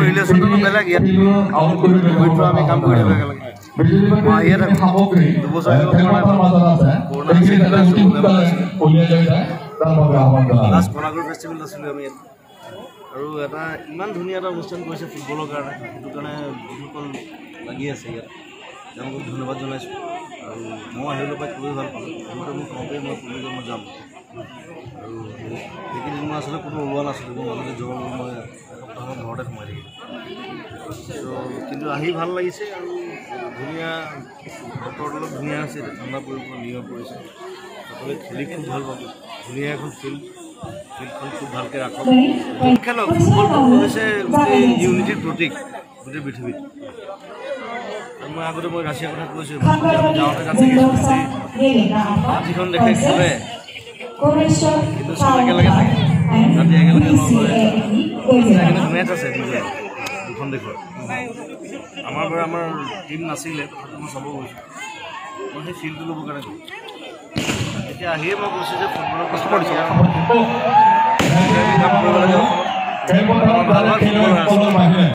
ৰিলেশ্যনটো বেলেগ ইয়াত আমি কাম কৰি থাকিব লাগে লাষ্ট কলাগুৰু ফেষ্টিভেল আছিলোঁ আমি ইয়াত আৰু এটা ইমান ধুনীয়া এটা অনুষ্ঠান কৰিছে ফুটবলৰ কাৰণে সেইটো কাৰণে যিসকল লাগি আছে ইয়াত তেওঁলোকক ধন্যবাদ জনাইছোঁ আৰু মই আহিবলৈ পাই খুবেই ভাল পালোঁ কিন্তু মোক কওঁতেই মই পুলিলৈ মই যাম আৰু সেইকেইদিন মই আচলতে কোনো ওলোৱা নাছিলোঁ মোৰ মাজতে জ্বৰ মই এসপ্তাহমান ঘৰতে সোমাই থাকিলোঁ কিন্তু আহি ভাল লাগিছে আৰু ধুনীয়া বতৰটো অলপ ধুনীয়া আছে ঠাণ্ডা পৰিব নিয়ৰ পৰিছে সকলোৱে খেলি খুব ভাল পাব ধুনীয়া এখন ফিল্ডখন খুব ভালকৈ ৰাখক খেলক ফুটবলটো হৈছে গোটেই ইউনিটিৰ প্ৰতীক গোটেই পৃথিৱীত মই আগতে মই ৰাছিয়াৰ কথা কৈছোঁ যাওঁতে তাত যিখন দেশে খেলে কিন্তু চব একেলগে থাকে ৰাতি একেলগে লগ হয় মেচ আছে দুখন দেশৰ আমাৰ বাৰু আমাৰ টিম নাছিলে তথাপিও মই চাব গৈছোঁ মই সেই ফিল্ডটো ল'বৰ কাৰণে গৈছোঁ এতিয়া আহিয়ে মই কৈছোঁ যে ফুটবলৰ কাম কৰিব লাগে